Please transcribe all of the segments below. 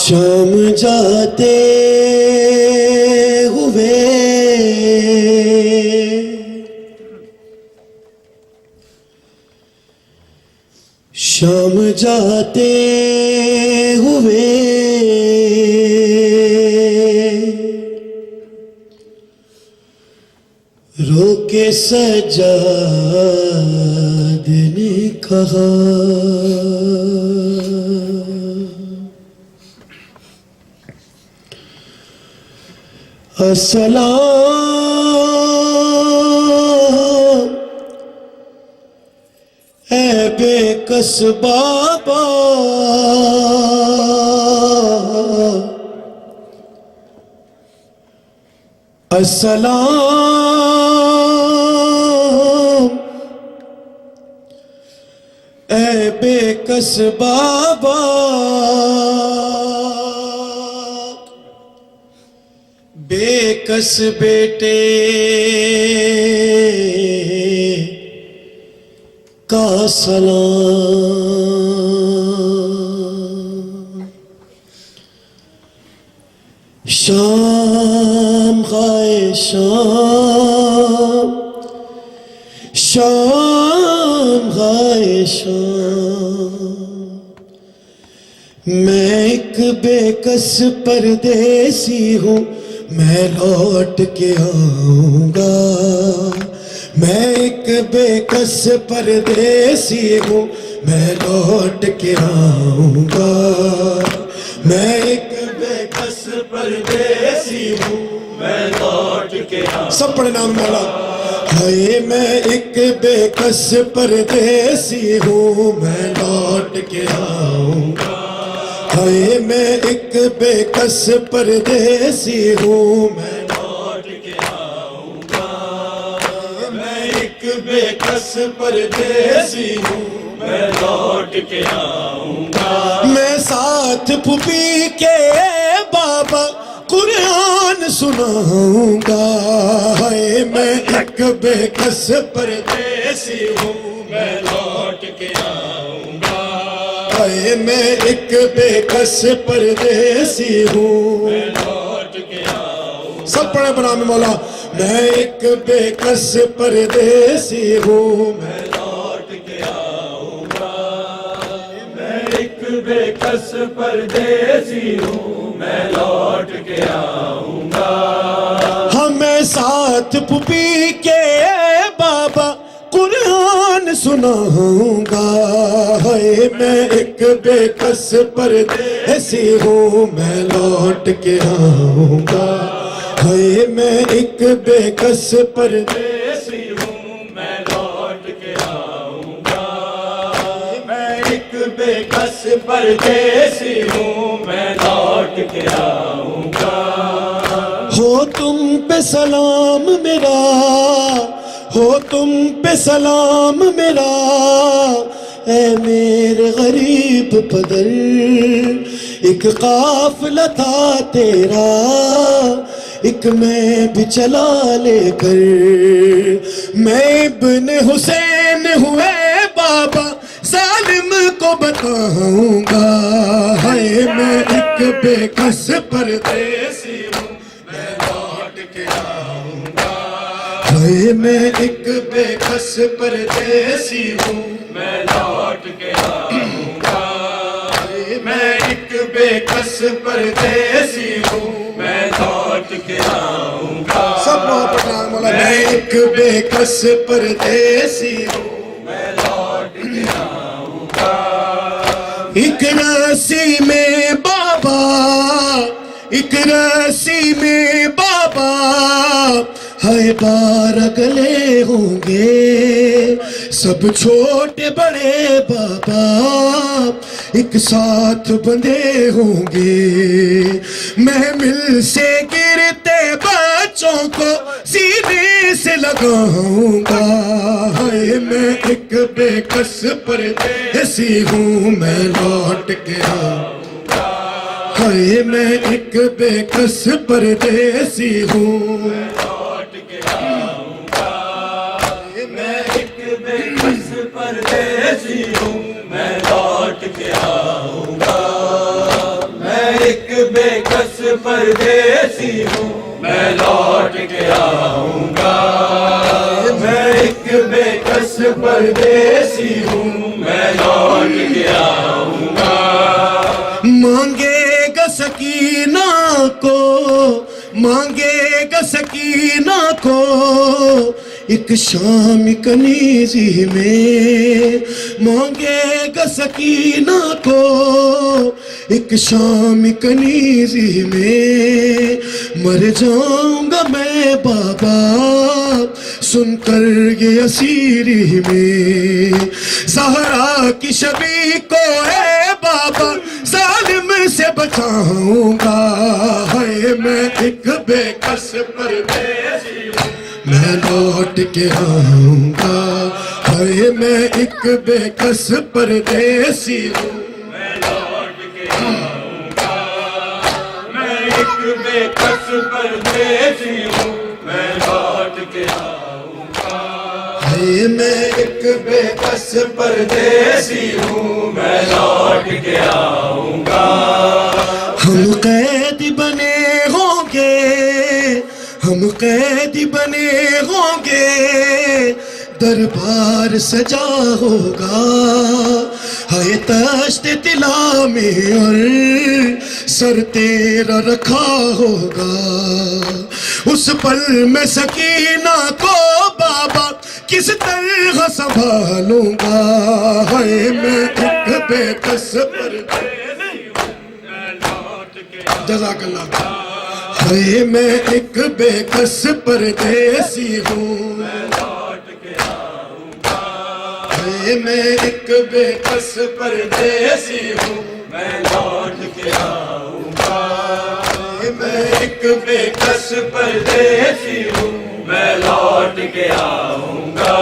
شام جاتے ہوئے شام جاتے ہوئے روکے سجاد نے کہا السلام اے بے کس بابا السلام اے بے کس بابا بے کس بیٹے کا سلام شام غائے شام شام غائے شام میں ایک بے کس پردیسی ہوں میں لوٹ کے آؤں گا میں ایک بے کس پردیسی ہوں میں لوٹ کے آؤں گا میں ایک بے کس پردیسی ہوں میں لوٹ کے آؤں گا سب پڑھے نام مولا ہائے میں ایک بے کس پردیسی ہوں میں لوٹ کے آؤں گا ہائے میں ایک بے کس پردیسی ہوں میں لوٹ کے آؤں گا میں ایک بے کس پردیسی ہوں میں لوٹ کے آؤں گا میں ساتھ پھوپھی کے بابا قرآن سناؤں گا ہائے میں ایک بے کس پردیسی ہوں میں لوٹ کے آؤں گا ہائے میں ایک بے کس پردیسی ہوں میں لوٹ کے آؤں گا سب پڑھے بنام مولا میں ایک بے کس پردیسی ہوں میں لوٹ کے آؤں گا میں ایک بے کس پردیسی ہوں میں لوٹ کے آؤں گا ہمیں ساتھ پھوپھی کے بابا قرآن سناؤں گا ہائے میں ایک بے کس پردیسی ہوں میں لوٹ کے آؤں گا ہائے میں ایک بے کس پردیسی ہوں میں لوٹ کے آؤں گا میں ایک بے کس پردیسی ہوں میں لوٹ کے آؤں گا ہو تم پہ سلام میرا ہو تم پہ سلام میرا اے میرے غریب پدر ایک قافلہ تھا تیرا ایک میں بھی چلا لے کر میں ابن حسین ہوئے بابا ظالم کو بتاؤں گا ہائے میں ایک بے کس پردیسی ہوں میں لوٹ کے آؤں گا ہائے میں ایک بے کس پردیسی ہوں میں لوٹ کے آؤں گا میں ایک بے کس پردیسی ہوں میں لوٹ کے آؤں گا سب پڑھنا مولا میں ایک بے کس پردیسی ہوں میں لوٹ کے آؤں گا ایک رسی میں بابا ایک رسی میں بابا ہائے بار گلے ہوں گے سب چھوٹے بڑے بابا ایک ساتھ بندے ہوں گے محمل سے گرتے بچوں کو سینے سے لگاؤں گا ہائے میں ایک بے کس پردیسی ہوں میں لوٹ کے آؤں گا ہائے میں ایک بے کس پردیسی ہوں پردیسی ہوں میں لوٹ کے آؤں گا میں ایک بے کس پردیسی ہوں میں لوٹ کے آؤں گا میں ایک بے کس پردیسی ہوں میں لوٹ کے آؤں گا مانگے گا سکینہ کو مانگے گا سکینہ کو ایک شام کنیزی میں مانگے گا سکینہ کو ایک شام کنیزی میں مر جاؤں گا میں بابا سن کر یہ اسیری میں سہرا کی شبی کو اے بابا ظالم سے بچاؤں گا ہے میں ایک بے کس پردیسی ہوں میں لوٹ کے آؤں گا ہے میں ایک بے کس پردیسی ہوں میں لوٹ کے آؤں گا میں ایک بے کس پردیسی ہوں میں لوٹ کے آؤں گا ہے میں ایک بے کس پردیسی ہوں میں لوٹ کے آؤں گا ہم قید بنے ہوں گے ہم قید بنے ہوں گے دربار سجا ہوگا ہے تشت طلا میں اور سر تیرا رکھا ہوگا اس پل میں سکینہ کو بابا کس طرح سنبھالوں گا ہے میں ایک بے کس پردیسی ہوں میں لوٹ کے جزاک اللہ ہے میں ایک بے کس پردیسی ہوں میں لوٹ کے آؤں گا ہے میں ایک بے کس پردیسی ہوں میں لوٹ کے آؤں گا میں ایک بے کس پردیسی ہوں میں لوٹ کے آؤں گا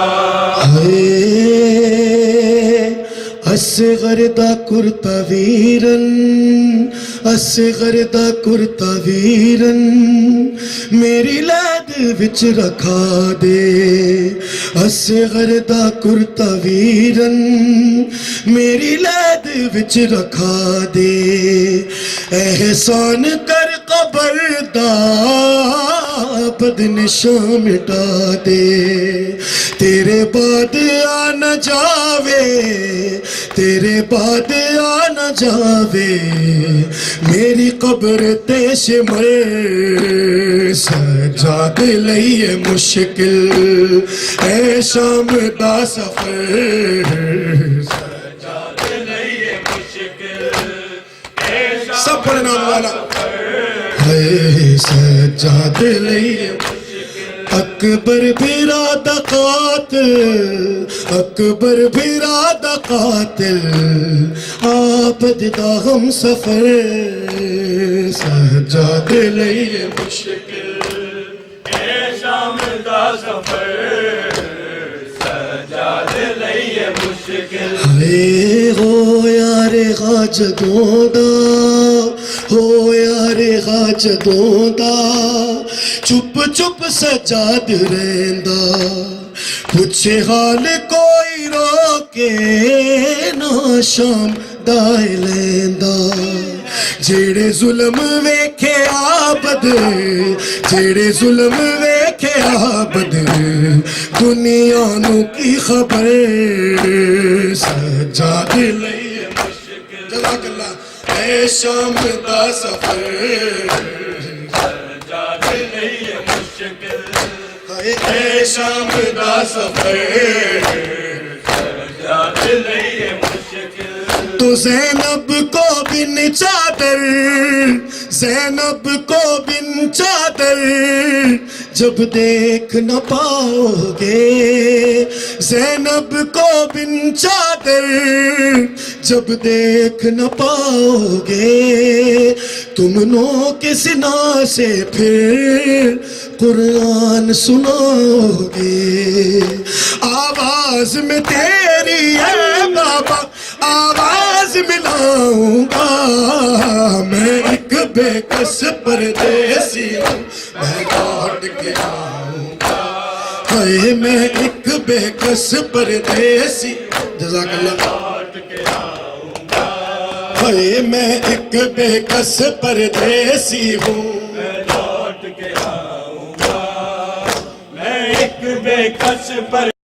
اصغر دا کرتا ویرن اصغر دا کرتا ویرن میری لید وچ رکھا دے اصغر دا کرتا ویرن میری لید وچ رکھا دے احسان کر قبر دا بدنشاں مٹا دے تیرے بعد آ نہ جاوے تیرے بعد آ نہ جاوے میری قبر تیش مر سجاد لئیے مشکل اے شام دا سفر سجاد لئیے مشکل سب پڑھنا والا ہے سجاد لئیے اکبر بھیرا قاتل اکبر بھیرا قاتل آبد دا ہم سفر سجاد لئیے مشکل اے شام دا سفر سجاد لئیے مشکل ہے ہو یار غاج دوندا ہو یار غاج دوندا چپ چپ سجاد رہندا پوچھے حال کوئی روکے نہ شام دائے لیندا جیڑے ظلم ویکھے آبد جیڑے ظلم ویکھے آبد دنیا نو کی خبر سجاد لئیے مشکل جزاک اللہ اے شام دا سفر سجاد لئیے مشکل اے شام دا سفر سجاد لئیے مشکل تو زینب کو بن چادر زینب کو بن چادر جب دیکھ نہ پاؤ گے زینب کو بن چادر جب دیکھ نہ پاؤ گے تم نو کے سنا سے پھر قرآن سناؤ گے آواز میں تیری ہے بابا آواز ملاؤں گا میں ایک بے کس پردیسی ہوں میں لوٹ کے آؤں گا ہے میں ایک بے کس پردیسی جزاک اللہ لوٹ کے آؤں گا ہائے میں ایک بے کس پردیسی ہوں میں لوٹ کے آؤں گا میں ایک بے کس پر